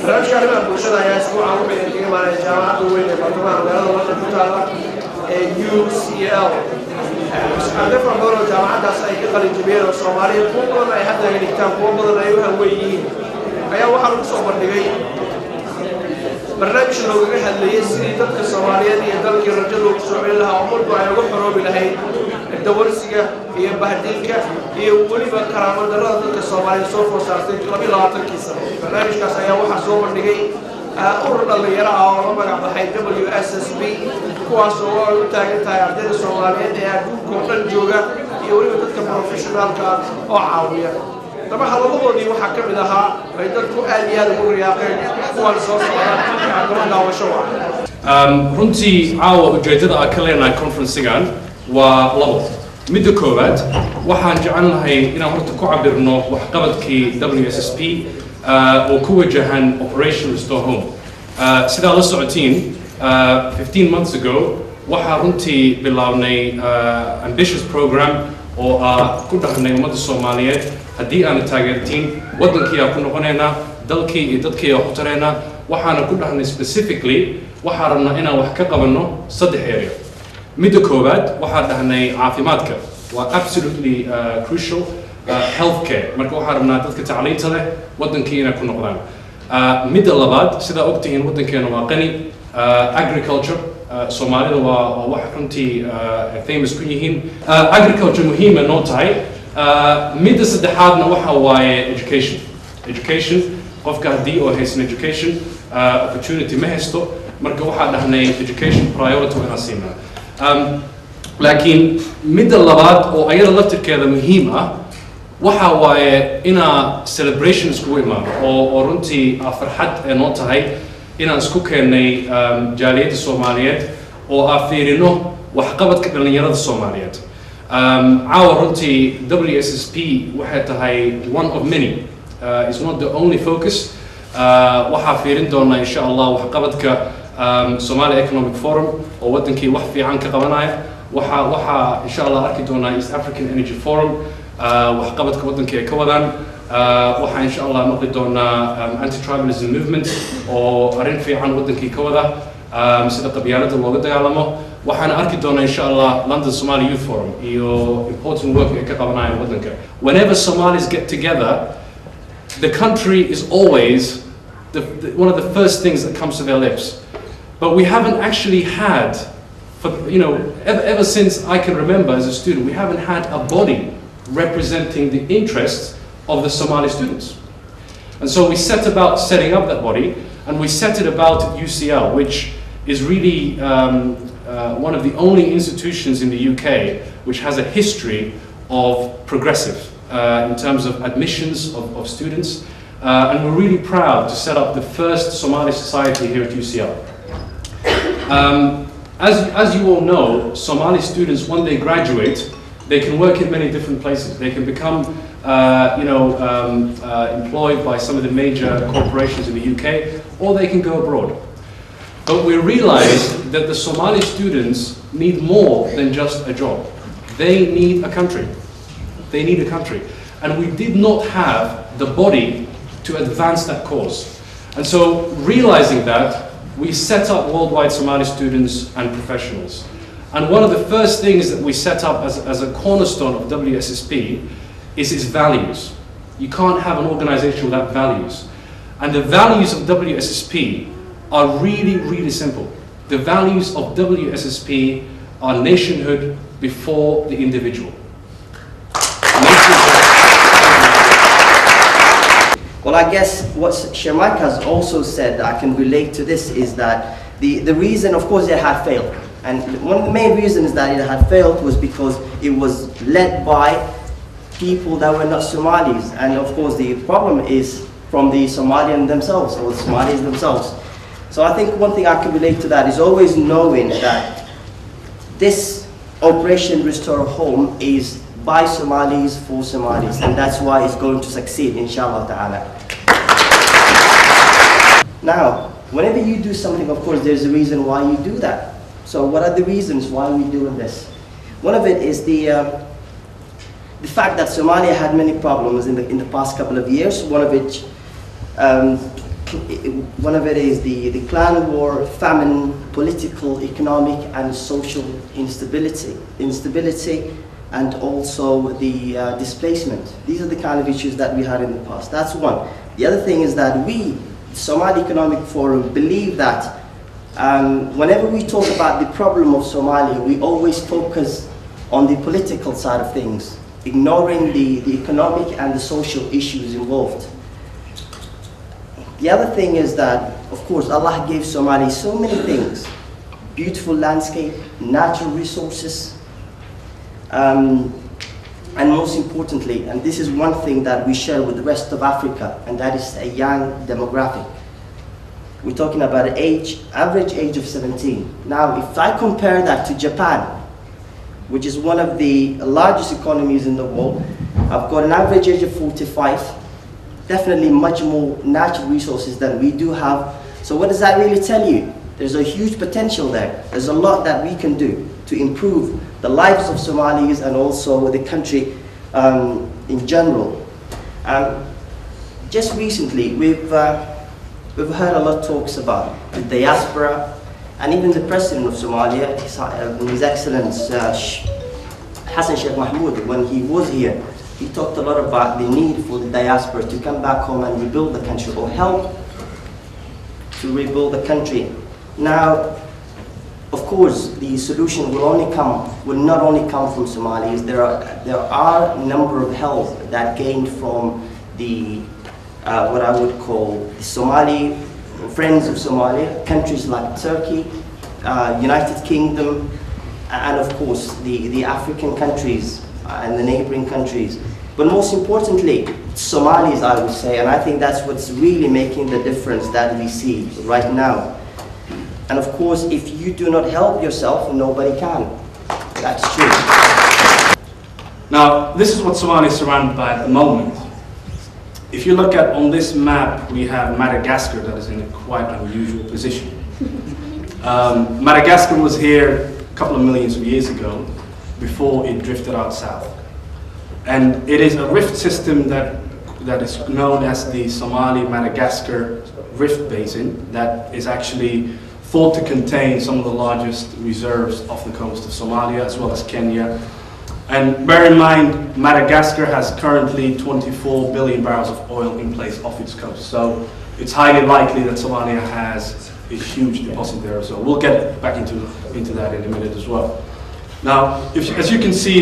برنامج كلمة بولشدا يا أسبوع عمو بين تيجي معنا الجامعة وين برطمان ولا ولا كتارة UCL عندنا فرنورة الجامعة ده سايك قليل كبير والصومالي كوبا ما يحدث من كتاب كوبا لا يوهم ويين أيها واحد مصور دقيق برنامج لو جه اللي يسري تلك الصومالية دي تلك الرجل والسعودية لها عمر وعي وحرو بلهي الدورسية هي بهدلك هي ولي بكرامة درجة تلك الصومالية سوف وصارتين قبل لا تلك برنامج كاس أيها واحد صور دقيق أورد اللي يرى أو ما قبل حي WSSB كواسو تاجر تاجر الصومالية دي كون الجوجا يولي تلك بروفيشنال أو عاوية طبعا هذا وحكم لها ويدركوا آليات الرياضيين والصوص عندنا وشوا. runtii caawa ujeedada aan ka leenahay conference-gan waa labo midda koowaad waxaan jecelnahay inaan horta ku cabirno waxqabadkii WSSP oo ku wajahan Operation Restore Home. Sidaa la socotiin 15 months ago waxaa runtii bilaabnay ambitious program oo ku dhahnay ummadda Soomaaliyeed haddii aan taageertiin wadankii aan ku noqonaynaa dalkii iyo dadkii aan xutareynaa waxaana ku dhahnay specifically waxaan rabnaa inaan wax ka qabanno saddex area midda koowaad waxaan dhahnay caafimaadka waa absolutely crucial healthcare marka waxaan rabnaa dadka tacliinta leh wadankii inay ku noqdaan midda labaad sidaa ogtihiin wadankeena waa qani agriculture Soomaalida waa wax runtii famous ku yihiin agriculture muhiima noo tahay midda saddexaadna waxa waaye education qofka haddii oo haysan education opportunity ma haysto marka waxaa dhahnay education priority inaan siinaa laakiin midda labaad oo ayada laftirkeeda muhiim ah waxa waaye inaa celebration iskugu imaado oo runtii farxad ee noo tahay inaan isku keennay jaaliyadda Soomaaliyeed oo aan fiirino waxqabadka dhalinyarada Soomaaliyeed caawa runtii WSSP waxay tahay one of many it's not the only focus waxaa fiirin doonaa insha Allah waxqabadka Somali Economic Forum oo wadankii wax fiican ka qabanaya waxaa insha Allah arki doonaa East African Energy Forum waxqabadka wadankii ay ka wadaan waxaa insha Allah noqon doonaa anti-tribalism movement oo arrin fiican wadankii ka wada sida qabyaalada looga dagaalamo waxaan arki doonaa insha Allah London Somali Youth Forum iyo important work ay ka qabanayaan wadanka whenever Somalis get together the country is always one of the first things that comes to their lips but we haven't actually had for ever since I can remember as a student we haven't had a body representing the interests of the Somali students and so we set about setting up that body and we set it about UCL which is really one of the only institutions in the UK which has a history of progressive in terms of admissions of students and we're really proud to set up the first Somali society here at UCL. As you all know, Somali students when they graduate they can work in many different places. They can become employed by some of the major corporations in the UK or they can go abroad. But we realize that the Somali students need more than just a job. They need a country. They need a country. And we did not have the body to advance that cause. And so realizing that, we set up worldwide Somali students and professionals. And one of the first things that we set up as a cornerstone of WSSP is its values. You can't have an organization without values. And the values of WSSP are really, really simple. The values of WSSP are nationhood before the individual. Well, I guess what Shemaik has also said that I can relate to this is that the reason, of course, it had failed. And one of the main reasons that it had failed was because it was led by people that were not Somalis. And of course, the problem is from the Somalians themselves, or the Somalis themselves. So I think one thing I can relate to that is always knowing that this Operation Restore Home is by Somalis for Somalis, and that's why it's going to succeed, inshallah ta'ala. Now, whenever you do something, of course, there's a reason why you do that. So what are the reasons why we're doing this? One of it is the fact that Somalia had many problems in the past couple of years, one of which one of it is the clan war, famine, political, economic, and social instability, and also the displacement. These are the kind of issues that we had in the past. That's one. The other thing is that we, Somali Economic Forum, believe that whenever we talk about the problem of Somalia, we always focus on the political side of things, ignoring the economic and the social issues involved. The other thing is that, of course, Allah gave Somalia so many things: beautiful landscape, natural resources, and most importantly, and this is one thing that we share with the rest of Africa, and that is a young demographic. We're talking about an average age of 17. Now, if I compare that to Japan, which is one of the largest economies in the world, I've got an average age of 45, definitely much more natural resources than we do have. So what does that really tell you? There's a huge potential there. There's a lot that we can do to improve the lives of Somalis and also the country in general. Just recently, we've heard a lot of talks about the diaspora, and even the president of Somalia, His Excellency Hassan Sheikh Mahmoud, when he was here, he talked a lot about the need for the diaspora to come back home and rebuild the country, or help to rebuild the country. Now, of course, the solution will not only come from Somalis. There are a number of help that gained from the what I would call the Somali friends of Somalia, countries like Turkey, United Kingdom, and of course the African countries and the neighboring countries. But most importantly, Somalis, I would say, and I think that's what's really making the difference that we see right now. And of course, if you do not help yourself, nobody can. That's true. Now, this is what Somalia is surrounded by at the moment. If you look at on this map, we have Madagascar that is in a quite unusual position. Madagascar was here a couple of millions of years ago, before it drifted out south. And it is a rift system that is known as the Somali-Madagascar Rift Basin that is actually thought to contain some of the largest reserves off the coast of Somalia as well as Kenya. And bear in mind, Madagascar has currently 24 billion barrels of oil in place off its coast. So it's highly likely that Somalia has a huge deposit there. So we'll get back into that in a minute as well. Now, as you can see,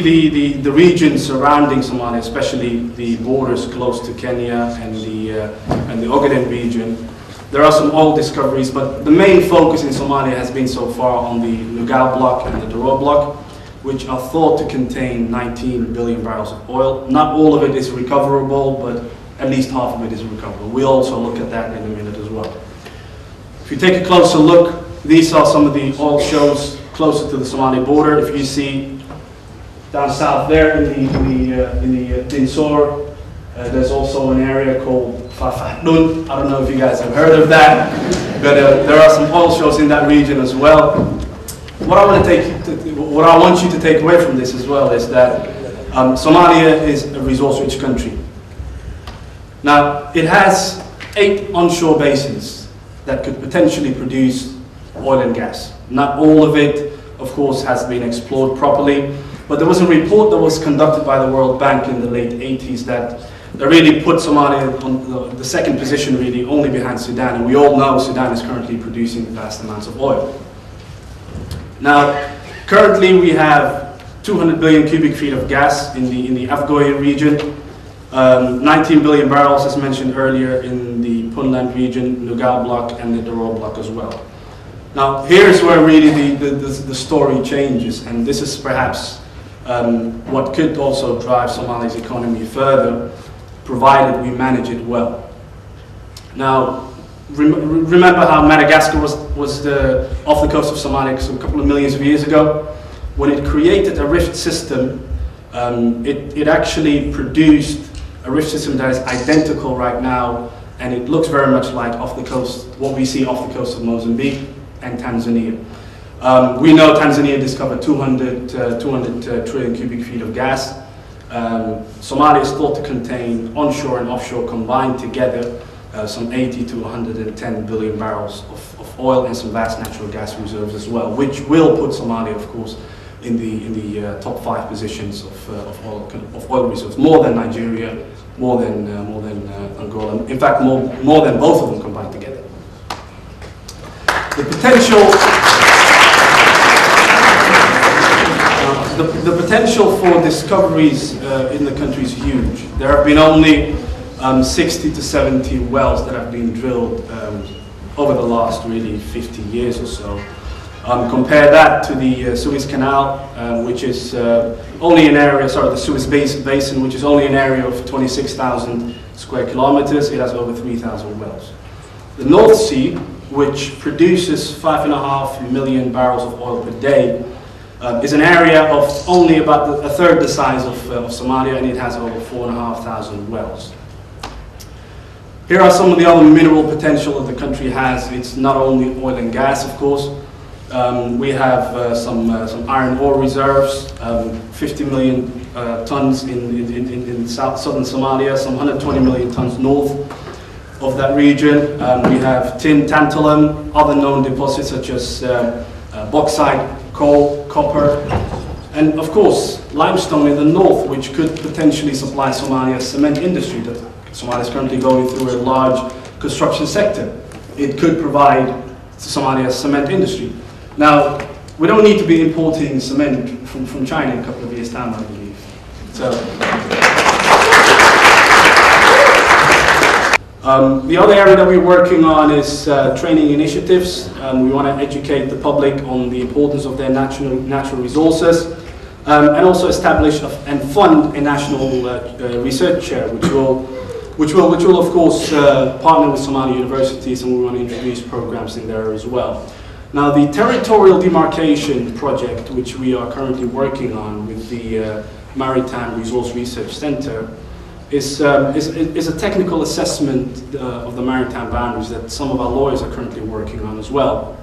the region surrounding Somalia, especially the borders close to Kenya and the Ogaden region, there are some oil discoveries, but the main focus in Somalia has been so far on the Nugal block and the Daro block, which are thought to contain 19 billion barrels of oil. Not all of it is recoverable, but at least half of it is recoverable. We'll also look at that in a minute as well. If you take a closer look, these are some of the oil shows closer to the Somali border. If you see down south there in the Dinsor, there's also an area called Fafahnun. I don't know if you guys have heard of that, but there are some oil shows in that region as well. What I want you to take away from this as well is that Somalia is a resource-rich country. Now, it has 8 onshore basins that could potentially produce oil and gas. Not all of it, of course, has been explored properly, but there was a report that was conducted by the World Bank in the late 80s that really put Somalia on the second position, really, only behind Sudan. And we all know Sudan is currently producing vast amounts of oil. Now, currently we have 200 billion cubic feet of gas in the Afgoye region, 19 billion barrels, as mentioned earlier, in the Puntland region, Nugal block, and the Daro block as well. Now, here's where really the story changes, and this is perhaps what could also drive Somalia's economy further, provided we manage it well. Now, remember how Madagascar was off the coast of Somalia a couple of millions of years ago? When it created a rift system, it actually produced a rift system that is identical right now, and it looks very much like off the coast, what we see off the coast of Mozambique and Tanzania. We know Tanzania discovered 200 trillion cubic feet of gas. Somalia is thought to contain onshore and offshore combined together some 80 to 110 billion barrels of oil and some vast natural gas reserves as well, which will put Somalia, of course, in the top 5 positions of oil reserves, more than Nigeria, more than Angola. In fact, more than both of them combined together. The potential for discoveries in the country is huge. There have been only 60 to 70 wells that have been drilled over the last really 50 years or so. Compare that to the Suez Canal, which is only an area, the Suez Basin, which is only an area of 26,000 square kilometers. It has over 3,000 wells. The North Sea, which produces 5.5 million barrels of oil per day, is an area of only about a third the size of Somalia, and it has over 4,500 wells. Here are some of the other mineral potential that the country has. It's not only oil and gas, of course. We have some iron ore reserves, 50 million tons in southern Somalia, some 120 million tons north of that region. We have tin, tantalum, other known deposits such as bauxite, coal, copper, and of course limestone in the north, which could potentially supply Somalia's cement industry. That Somalia is currently going through a large construction sector. It could provide Somalia's cement industry. Now, we don't need to be importing cement from China in a couple of years' time, I believe. So, the other area that we're working on is training initiatives. We want to educate the public on the importance of their natural resources, and also establish and fund a national research chair, which will of course partner with Somali universities, and we want to introduce programs in there as well. Now, the territorial demarcation project, which we are currently working on with the Maritime Resource Research Center, is a technical assessment of the maritime boundaries that some of our lawyers are currently working on as well,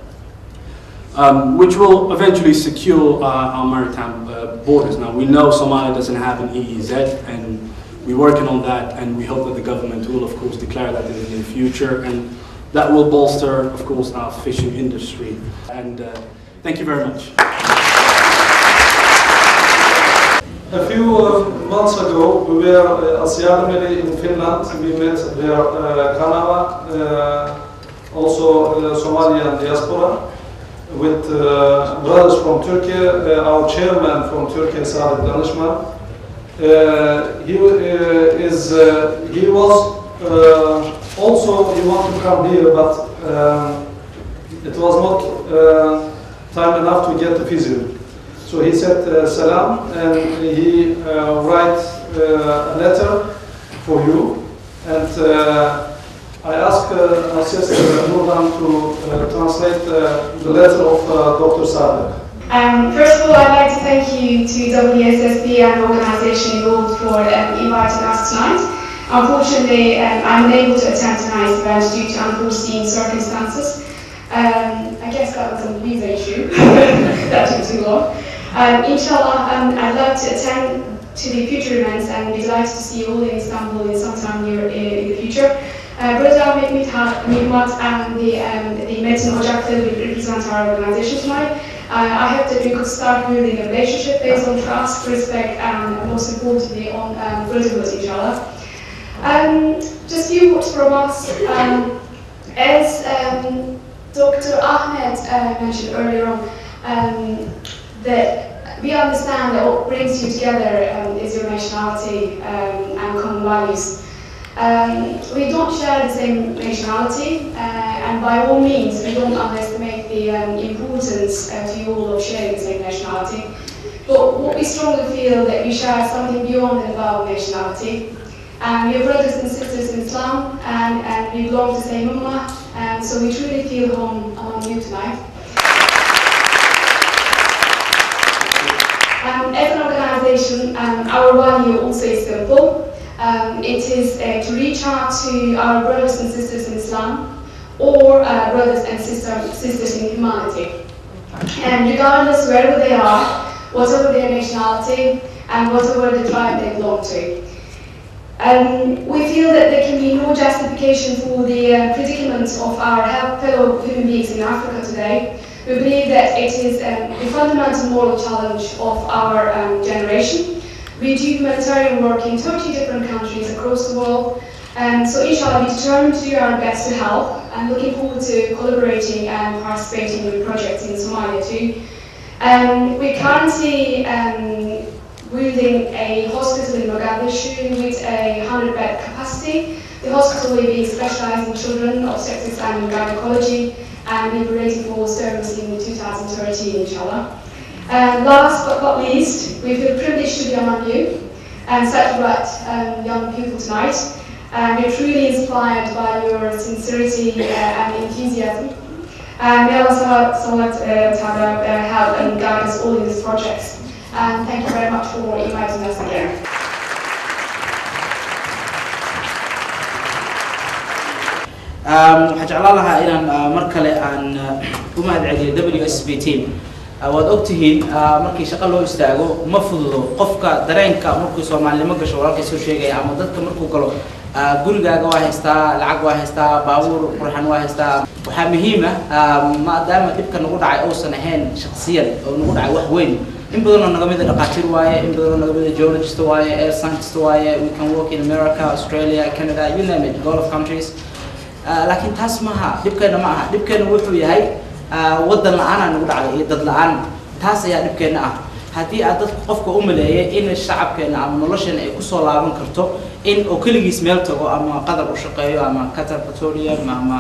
which will eventually secure our maritime borders. Now, we know Somalia doesn't have an EEZ, and we're working on that, and we hope that the government will, of course, declare that in the near future, and that will bolster, of course, our fishing industry. And thank you very much. A few months ago, we were at Arrimaha in Finland. We met their Kanava, also Somalian diaspora, with brothers from Turkey. Our chairman from Turkey, Saad Danishman. He was also, he wanted to come here, but it was not time enough to get the visa. So he said salam, and he writes a letter for you. And I asked our sister Nurhan to translate the letter of Dr. Sadek. First of all, I'd like to thank you to WSSB and the organisation involved for inviting us tonight. Unfortunately, I'm unable to attend tonight's event due to unforeseen circumstances. I guess that was a visa issue. That took too long. Inshallah, I'd like to attend to the future events and be delighted to see you all in Istanbul in sometime near in the future. Burada Mehmet and the Metin Ocak'ta will represent our organisation tonight. I hope that we could start building a relationship based on trust, respect, and most importantly on brotherhood, inshallah. Just a few words from us. As Dr. Ahmed mentioned earlier on, that we understand that what brings you together is your nationality and common values. We don't share the same nationality, and by all means, we don't underestimate the importance to you all of sharing the same nationality. But what we strongly feel that we share something beyond and above nationality. We are brothers and sisters in Islam, and we belong to the same ummah, and so we truly feel home among you tonight. As an organisation, our value also is simple. It is to reach out to our brothers and sisters in Islam, or brothers and sisters in humanity. And regardless wherever they are, whatever their nationality, and whatever the tribe they belong to. We feel that there can be no justification for the predicament of our fellow human beings in Africa today. We believe that it is the fundamental moral challenge of our generation. We do humanitarian work in 30 different countries across the world. So inshallah, we're determined to do our best to help, and looking forward to collaborating and participating in projects in Somalia too. We're currently building a hospital in Mogadishu with a 100-bed capacity. The hospital will be specialized in children, obstetrics and gynecology, and we'll be ready for service in 2013, inshallah. And last but not least, we feel privileged to be among you and such bright young people tonight. We're truly inspired by your sincerity and enthusiasm. May Allah help and guide us all in this project. And thank you very much for inviting us again. waxaan jeclaan lahaa inaan mar kale aan u mahadceliyo WSSB team. waad ogtihiin markii shaqo loo istaago ma fududo qofka dareenka markuu Soomaalnimo gasho walaalkay soo sheegay ama dadka markuu galo gurigaaga waa haystaa lacag waa haystaa baabuur qurxan waa haystaa waxa muhiim ah maadaama dibka nagu dhacay uusan ahayn shakhsiyan oo nagu dhacay wax weyn in badan oo naga mid ah dhaqaatiir waaye in badan oo naga mid ah geologist waaye air scientist waaye we can work in America Australia Canada you name it Gulf countries laakiin taas maaha dibkeena ma aha dibkeena wuxuu yahay wadan la'aan nagu dhacay iyo dad la'aan taas ayaa dibkeena ah haddii aad dadku qofka u maleeyay in shacabkeena ama nolosheena ay ku soo laaban karto in oo kaligiis meel tago ama qadar u shaqeeyo ama Qatar Petroleum ama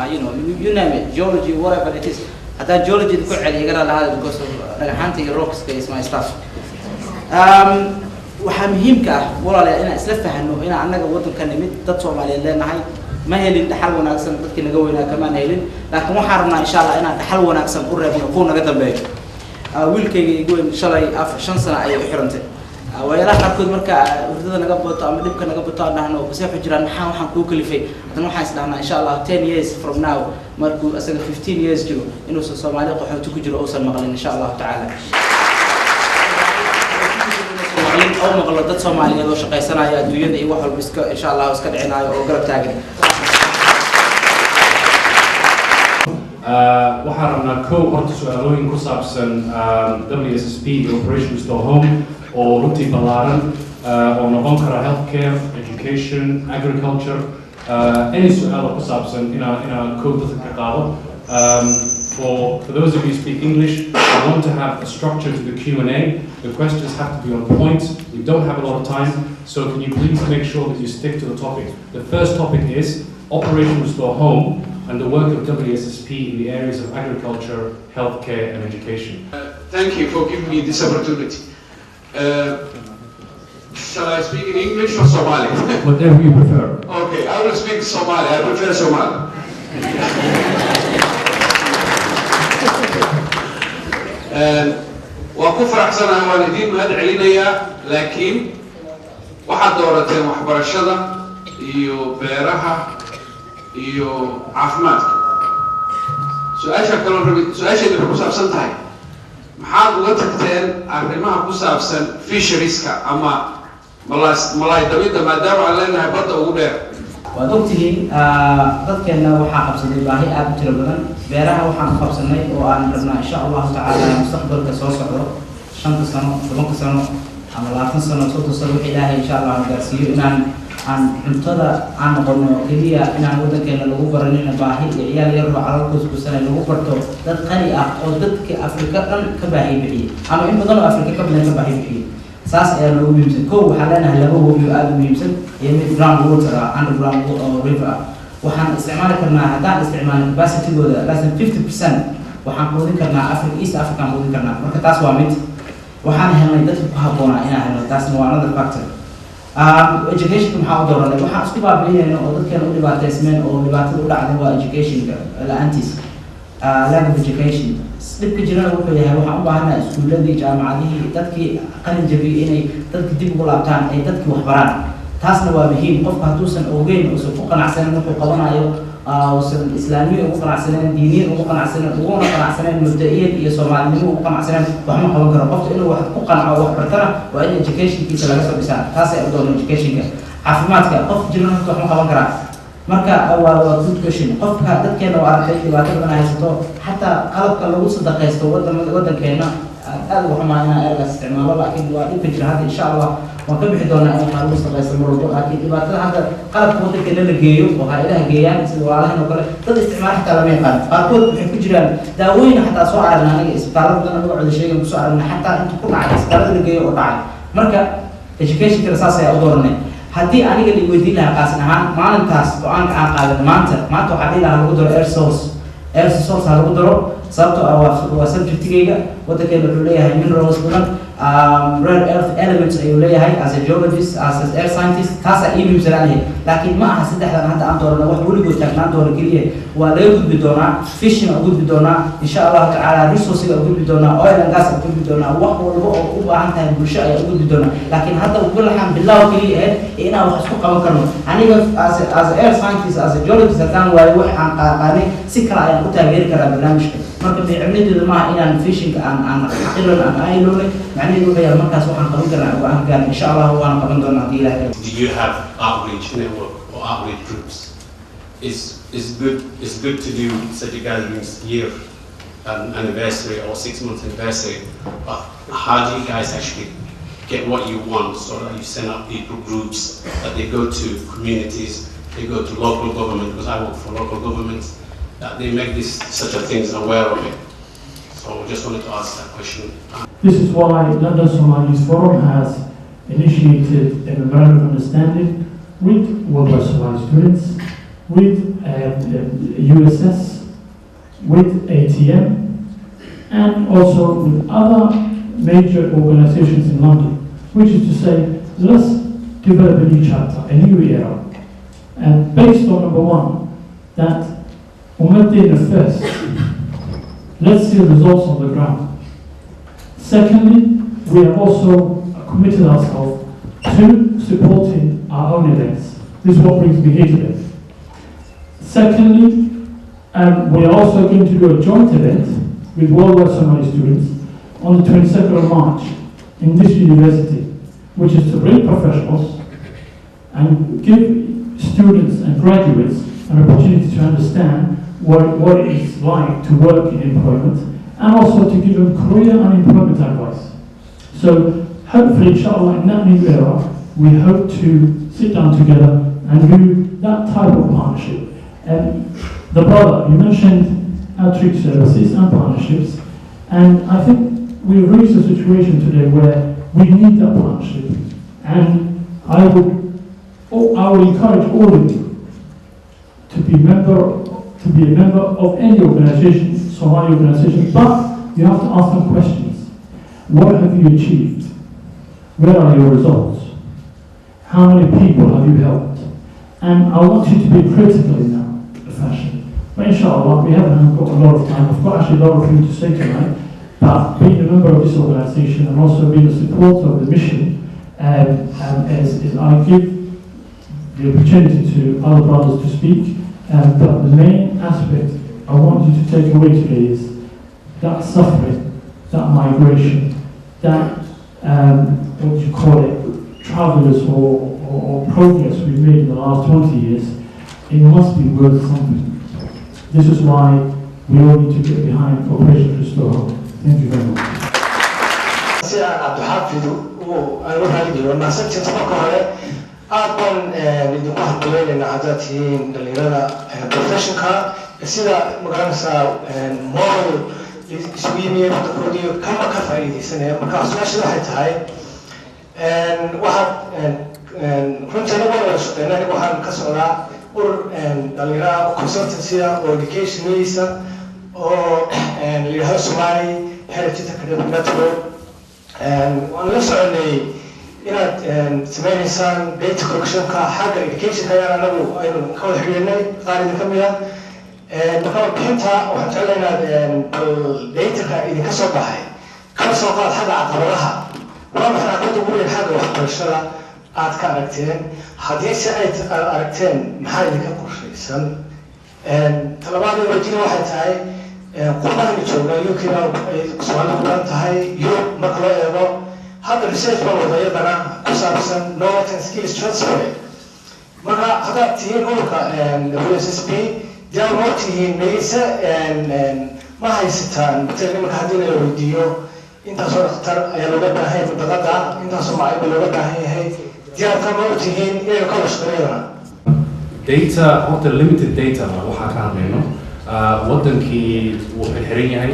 you name it geology whatever it is hatta geology ku celiya gara lahayd because of dhagaxaanta iyo rocks is my stuff waxa muhiimka ah walaalayaal inaan isla fahanno in anaga wadanka nimid dad Soomaaliyeed leenahay ma helin dhaxal wanaagsan dadkii naga weynaa kama helin laakiin waxaan rabnaa insha Allah inaan dhaxal wanaagsan u reebno ku naga dambeeyo wiilkayga igu weyn shalay 5 sano ayay u xirantay ويلا نأخذ مركا وردنا نقبض أو نبكي نقبض نحن بسيف جيران نحن وحن كوكلي في نحن حاسنا إن شاء الله 10 years from now مركو أسأل 15 years جلو إنه الصومالي قحوا تكجرو أوصل مغلين إن شاء الله تعالى أو مغلطات صومالية لو شقي سنة يا دوين أي واحد بس إن شاء الله وسكت عناية أو قرب تاجر waxaan rabnaa kow horta su'aalooyin ku saabsan WSSP Operation Restore Home oo runtii ballaaran oo noqon kara healthcare, education, agriculture, any su'aal ku saabsan inaan kow dadka ka qaado. For those of you who speak English, I want to have a structure to the Q&A. The questions have to be on point. We don't have a lot of time, so can you please make sure that you stick to the topic. The first topic is Operation Restore Home and the work of WSSP in the areas of agriculture, healthcare and education. Thank you for giving me this opportunity. Shall I speak in English or Somali? Whatever you prefer. Okay, I will speak Somali. I prefer Somali. وأكون فرحسنا والدين مهد علينا لكن واحد دورتين وحبرشدة iyo beeraha iyo caafimaadka su-aasheedu ku saabsan tahay maxaad uga tagteen arrimaha ku saabsan fisherieska ama malay dabida maadaama aan leenahay badda ugu dheer waad ogtihiin dadkeena waxaa qabsaday baahi aad u tiro badan beeraha waxaan qabsanay oo aan rabnaa insha Allah tacaala mustaqbalka soo socdo 5 sano 10 sano ama 20 sano 30 sano wixii ilaahay insha Allah gaarsiiyo inaan aan cuntada aan noqono kaliya inaan wadankeena lagu baranina baahi iyo ciyaal yar oo carabkoos ku sanay lagu barto dad qani ah oo dadka Afrika dhan ka baahi bixiyay ama in badan oo Afrika ka badan ka baahi bixiyay saas ayaa lagu muhiimsan koow waxaa leenahay laba wabi oo aad u muhiimsan iyo mid ground water underground river waxaan isticmaali karnaa haddaan isticmaalno capacity-gooda less than 50% waxaan quudin karnaa Africa East Africa aan quudin karnaa marka taas waa mid waxaan helnay dadka ku habboonaa inaan helno taasna waa another factor education maxaa u dooranay waxaan isku baabiinayna oo dadkeena u dhibaataysmeen oo dhibaatada u dhacday waa educationka la'aantiis lack of education dhibka jirana wuxuu yahay waxaan u baahanahay iskuuladii jaamacadihii dadkii qalin jabiyey inay dadka dib ugu laabtaan ay dadkii wax baraan taasna waa muhiim qofka hadduusan ogeyn uusan ku qanacsanin wuxuu qabanayo uusan islaamiya ugu qanacsanen diiniya ugu qanacsanen uguna qanacsanen mabda'iyan iyo soomaalinimo ugu qanacsanen wax ma qaban karo qofka inuu wax ku qanco wax bartana waa in educationkiisa laga soo dhisaa taas ay u doon educationka caafimaadka qof jiran wax ma qaban karaa marka waa good question qofka dadkeena oo aragtay dhibaato badan haysto xataa qalabka lagu sadaqaysto wadankeena aad ugu xumaanaa erga isticmaalo laakiin waa dhib jira hadda insha Allah waan ka bixi doonaa in lagu sadaqaysto marwalba laakiin dhibaatada hadda qalabka wadankeena la geeyo oo hay'adaha geeyaan sida walaalahan oo kale dad isticmaal xataa lama yaqaan qaarkood waxay ku jiraan daawooyin xataa soo aragnaa aniga isbitaalada badan aniga cod sheegay ku soo aragnaa xataa inta ku dhacay isbitaalada la geeyo oo dhacay marka education kala saas ay u dooranay haddii aniga la weydiin lahaa qaasin ahaan maalintaas go'aanka aan qaadan maanta waxaa dhihi lahaa lagu daro air source ha lagu daro sababtoo ah waa subjectigayga wadankeena wuxuu leeyahay minerals badan rare earth elements ayuu leeyahay as a geologist as an air scientist taasaa ii muhiimsanaan laakiin ma aha saddexdan hadda aan doorana wax weligood taagnaan doona keliya waa laga gudbi doonaa fishing u gudbi doonaa insha allahu tacaala resourcega u gudbi doonaa oil and gas u gudbi doonaa wax walba oo u baahan tahay bulsho ayaa u gudbi doonaa laakiin hadda golaxan bilow keliya ahayd inaan wax isku qaban karno aniga as a air scientist as a geologist haddaan waayo wax aan qaanay si kale ayaan u taageeri karaa barnaamijka marka micnaheedu maaha inaan fishing aan xaqiran aan ayloonay macnaheedu wuxuu yahay markaas waxaan qaban karnaa go'aan gaar insha Allah waan qaban doonaa hadii ilaahay do you have outreach network or outreach groups it's good to do such a gatherings year anniversary or 6 month anniversary but how do you guys actually get what you want so that you send out people groups that they go to communities they go to local government because I work for local governments that they make such a things aware of it. So I just wanted to ask that question. This is why London Somalis Forum has initiated a memorandum of understanding with Worldwide Somali students, with USS, with ATM, and also with other major organizations in London, which is to say, let's develop a new chapter, a new era, and based on number one, that first, let's see the results on the ground. Secondly, we have also committed ourselves to supporting our own events. This is what brings me here today. Secondly, we are also going to do a joint event with Worldwide Somali students on the 22nd of March in this university, which is to bring professionals and give students and graduates an opportunity to understand what it is like to work in employment and also to give them career and employment advice. So hopefully, inshallah, in that new era, we hope to sit down together and do that type of partnership. And the brother, you mentioned outreach services and partnerships, and I think we've reached a situation today where we need that partnership. And I will encourage all of you to be a member of any organization, Somali organization, but you have to ask them questions. What have you achieved? Where are your results? How many people have you helped? And I want you to be critical in that fashion. But inshallah, we haven't got a lot of time. I've got actually a lot of things to say tonight, but being a member of this organization and also being a supporter of the mission, as I give the opportunity to other brothers to speak, but the main aspect I want you to take away today is that suffering, that migration, that what you call it, travelers or progress we've made in the last 20 years, it must be worth something. This is why we all need to get behind Operation Restore Hope. Thank you very much. aad baan idinku hadlaynayna haddaad tihiin dhalinyarada professionka sida magaranaysaa model isugu yimiye wadankoodii kama ka faa'iidaysanaya marka su-aashada waxay tahay waxaad runtii anagu wada shaqeyna anigu waxaan ka socdaa urur dhalinyarada consultancy oo educationisa oo la yidhahdo Somali Heritage Academic Network waan la soconay inaad sameynaysaan data collectionka xagga educationka ayaan anagu aynu ka wada xiriirnay qaar idin ka mid ah marka warbixinta waxaan jeclaa inaad dataka idinka soo baxay kala soo qaad xagga caqabadaha waa maxay caqabada ugu weyn xagga waxbarashada aad ka aragteen haddii se ay aragteen maxaa idinka qorshaysan talabaad wajina waxay tahay qurbahan jooga UK ay Soomaaliya ku badan tahay Europe marka loo eego hadda research baa wadayadana ku saabsan knowledge and skills transfer marka haddaad tihiin ururka WSSP diyaar ma tihiin mayse ma haysataan marka haddii la weydiiyo intaasoo dhakhtar ayaa looga baahan yahay badada intaasoo macalin looga baahan yahay diyaarka ma tihiin inay kala shaqeeyaan data horta limited data waxaa ka hadlayno wadankii wuu xiran yahay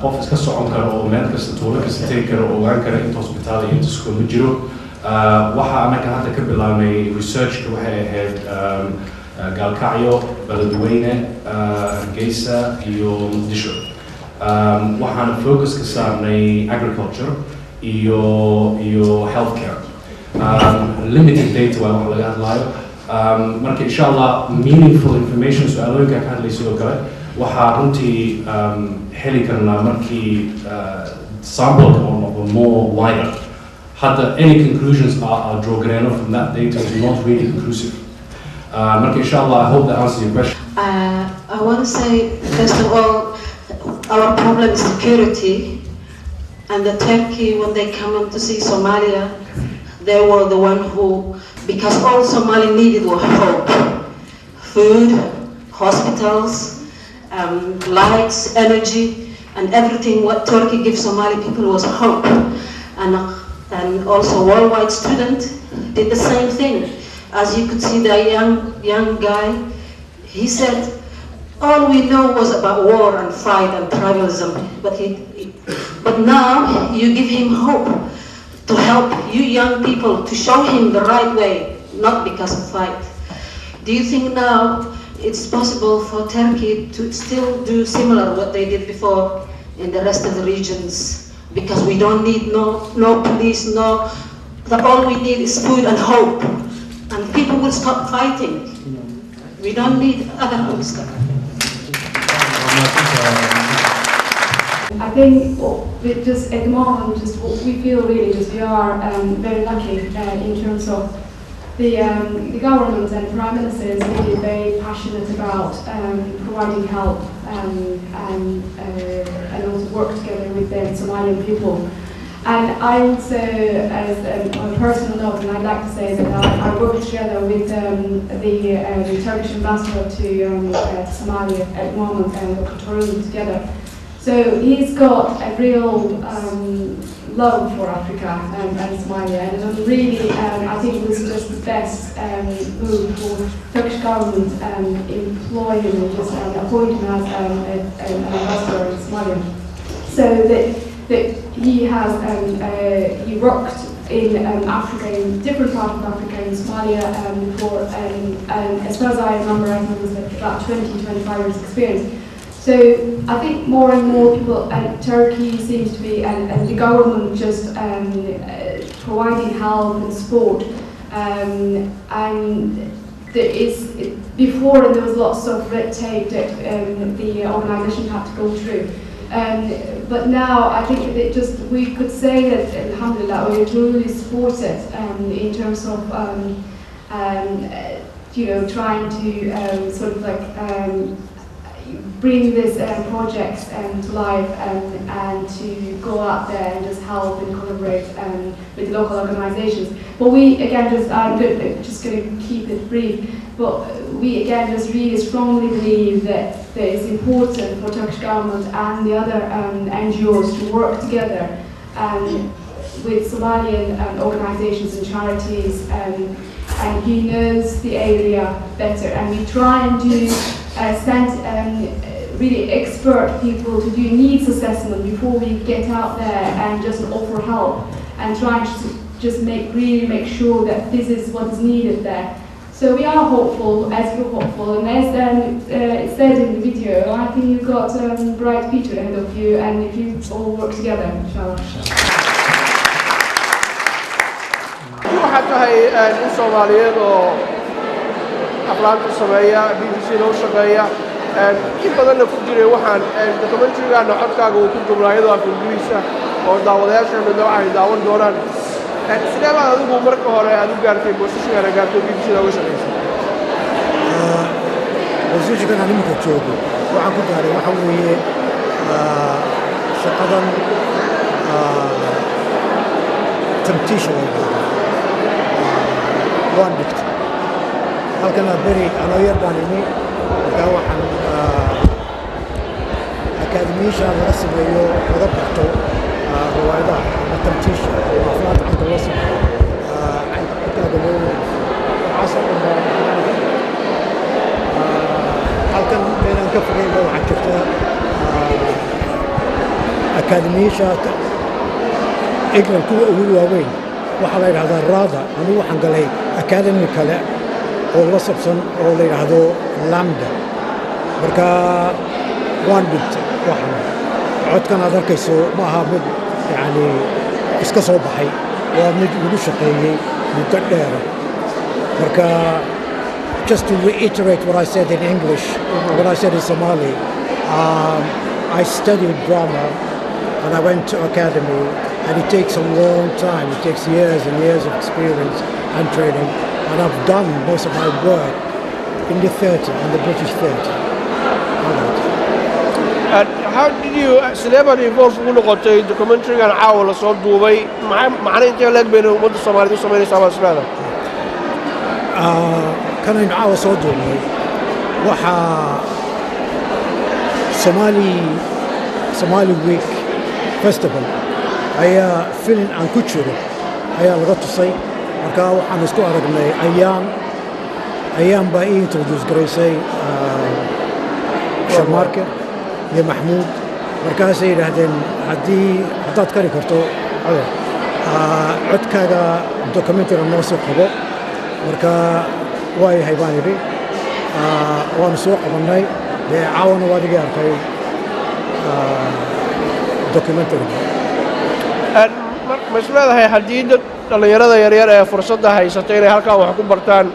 qof iska socon karo oo meel kasta tuulo kasta tegi karo oo ogaan kara inta hospitaal iyo inta iskool ma jiro waxaa annaga hadda ka bilaabnay researchka waxay ahayd gaalkacyo beledweyne hargeysa iyo muqdisho waxaana focus ka saarnay agriculture iyo healthcare limited data waa wax laga hadlaayo marka insha allah meaningful information su-aalooyinka ka hadlaysa oo kale waxaa runtii heli karnaa markii sample oo noqdo more wider hadda any conclusions are drawn from that data is not really conclusive marka insha allah I hope that answers your question. I want to say first of all our problem is security, and the Turkey when they come in to see Somalia they were the one who, because all Somali needed was hope, food, hospitals, lights, energy, and everything what Turkey gives Somali people was hope. And also worldwide student did the same thing. As you could see the young guy, he said, all we know was about war and fight and tribalism, but now you give him hope to help you young people, to show him the right way, not because of fight. Do you think now it's possible for Turkey to still do similar what they did before in the rest of the regions? Because we don't need no police, all we need is food and hope. And people will stop fighting. We don't need other stuff. I think just at the moment, just what we feel really is we are very lucky in terms of the government and Prime Minister is really very passionate about providing help and also work together with the Somalian people. And I also, as on a personal note, and I'd like to say that I work together with the Turkish ambassador to Somalia at the moment, and Dr. Torun together. So he's got a real love for Africa and Somalia, and really, I think it was just the best move for Turkish government employ him and just appoint him as an ambassador in Somalia. So that he has he worked in Africa, in different parts of Africa, in Somalia for as far as I remember, I think it was like about 20-25 years experience. So I think more and more people, Turkey seems to be, and the government just providing help and support. And there is, before there was lots of red tape that the organisation had to go through. But now I think that just we could say that alhamdulillah we're truly supported in terms of trying to sort of like bring this projects to life and to go out there and just help and collaborate with local organisations. But we again I'm just going to keep it brief. But we again just really strongly believe that it's important for Turkish government and the other NGOs to work together with Somalian organisations and charities. And he knows the area better. And we try and do send really expert people to do needs assessment before we get out there and just offer help and try to just really make sure that this is what is needed there. So we are hopeful, as you're hopeful, and as it said in the video, I think you've got a bright future ahead of you, and if you all work together, inshallah. waxaad tahay nin Soomaaliyeed oo aflaanta sameeya BBC loo shaqeeya in badanna ku jiray waxaan documentary-gaana codkaaga uu ku duubnaa iyadoo af Ingiriisa oo daawadayaasheena waxay daawan doonaan sidee baad adigu marka hore aad u gaartay boosashada gaartay BBC looga shaqeysay boosashada aan imika joogo waxaan ku gaaray waxa weeye shaqadan temptation waan dhigtay halkan beri anoo yar baan imi markaa waxaan akaademiisha laga sameeyo laga barto riwaayadaha ama tamtiisha oo aflaanta caynka loo sameeyo caynka xigtaaga loo waxaasoo dhan halkan meelaan ka fogeyba waxaa jirta akaademiisha england kuwa ugu waaweyn waxaa la yidhahdaa raada anigu waxaan galay academy kale oo la sabsan oo la yidhaahdo lambda marka waan dhigtay waxan codkan aad arkayso ma aha mid yani iska soo baxay waa mid lagu shaqeeyey muddo dheera marka just to reiterate what I said in English, what I said in Somali, I studied drama and I went to academy, and it takes a long time. It takes years and years of experience and training, and I've done most of my work in the theatre, in the British theatre. How did you sidee involve ugu noqotay documentary-gan caawa la soo duubay macna intee leeg bayna ummadda Soomaaliyeed u samaynaysaa Bulshada kanaynu caawa soo duubnay waxaa Somali Week Festival ayaa filin aan ku jiro ayaa laga tusay marka waxaan isku aragnay ayaan baa ii introduce garaysay Shamarka iyo Maxmuud markaasay yidhaahdeen haddaad kari karto codkaaga documentary noo soo qabo marka waayahay baan idhi waanu soo qabannay dee caawana waa dhiga arkay documentary ma isleedahay haddii dad dhallinyarada yaryar ee fursadda haysata inay halkaa wax ku bartaan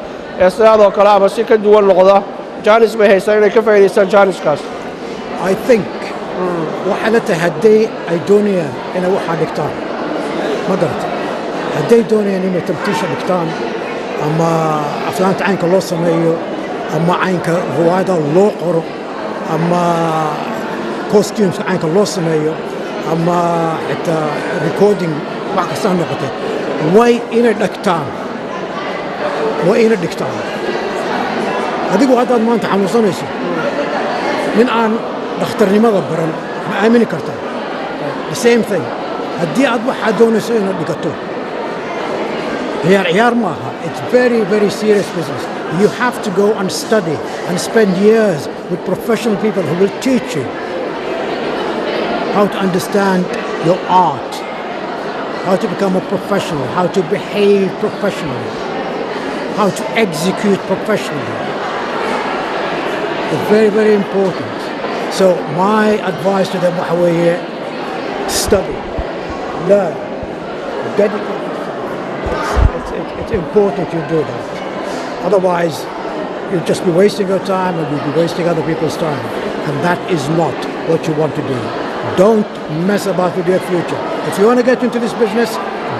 ee sidaadoo kale ama si ka duwan noqda jaanis bay haystaan inay ka faa'iidaystaan jaaniskaas I think waxaa la tahay hadday ay doonayaan inay waxaa dhigtaan ma garata hadday doonayaan inay tamtiisha dhigtaan ama aflaanta caynka loo sameeyo ama caynka riwaayada loo qoro ama costumeska caynka loo sameeyo ama xitaa recording wax kasta noqotay way inay dhigtaan adigu haddaad maanta xanuunsanayso nin aan dhakhtarnimada baran ma aamini kartaa the same thing haddii aad waxaa doonayso inaad dhigato ciyaar maaha it's very very serious business you have to go and study and spend years with professional people who will teach you how to understand your art how to become a professional how to behave professionally how to execute professionally it's very very important so my advice to them is study learn dedicate it's important you do that. Otherwise, you'll just be wasting your time and you'll be wasting other people's time. And that is not what you want to do. Don't mess about with your future. If you want to get into this business,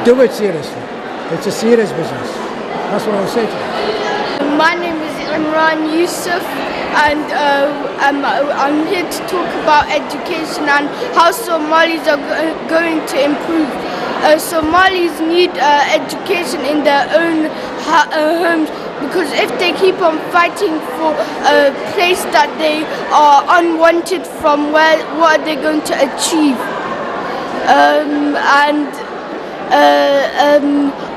do it seriously. It's a serious business. That's what I would say to you. My name is Imran Yusuf, and I'm here to talk about education and how Somalis are going to improve. Somalis need education in their own homes, because if they keep on fighting for a place that they are unwanted from, what are they going to achieve?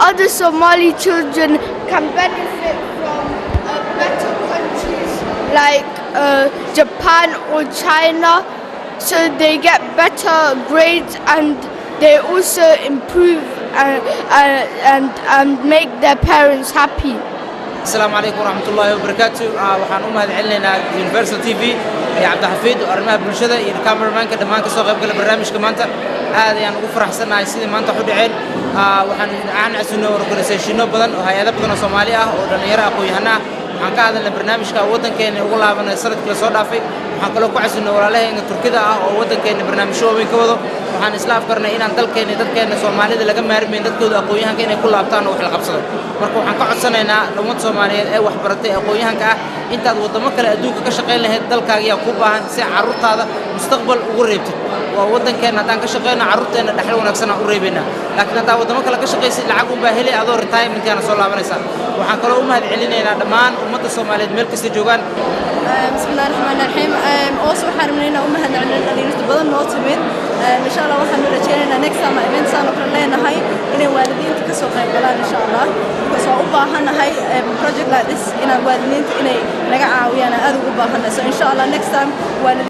Other Somali children can benefit from better countries like Japan or China, so they get better grades and they also improve and make their parents happy. السلام عليكم ورحمة الله وبركاته. وحنا مهدعلنا Universal TV يا عبد الحفيد وأرمها بلشدة الكاميرا مان كده مان كسوق قبل البرنامج كمان هذا يعني وفرح سنة عايزين ما أنت حد عين وحنا عن عسنو وركنسيشنو بدن وهي هذا بدن صومالية ودنيا أخوي هنا عن كذا البرنامج كأوضن كان يقول لها من السرد كل صوت في waxaan kaloo ku casunnay walaalahayna Turkida ah oo waddankeena barnaamijyo waaweyn ka wado waxaan isla afkarnay inaan dalkeena dadkeena Soomaalida laga maarmeyn dadkooda aqoon-yahanka inay ku laabtaan oo wax la qabsado marka waxaan ka codsanaynaa ummadda Soomaaliyeed ee wax baratay aqoon-yahanka ah intaad wadamo kale adduunka ka shaqeyn lahayd dalkaaga ayaa ku baahan si carruurtaada mustaqbal ugu reebtid waa waddankeena haddaan ka shaqeyno carruurteena dhaxal wanaagsan aan u reebaynaa laakiin haddaa wadamo kale ka shaqaysid lacag un baa heli adoo retirement-kaana soo laabanaysaa waxaan kaloo u mahad celinaynaa dhammaan ummadda Soomaaliyeed meel kasta joogaan بسم الله الرحمن الرحيم also حرمنا ومهنا عن الدليل بدل نوت من إن شاء الله وحنا رجعنا next time event سانو كلنا هاي إن والدين تكسو قبلان إن شاء الله بس أوبا هنا هاي project like this إن والدين إن نجا عاوينا أذو أوبا هنا so إن شاء الله next time والدين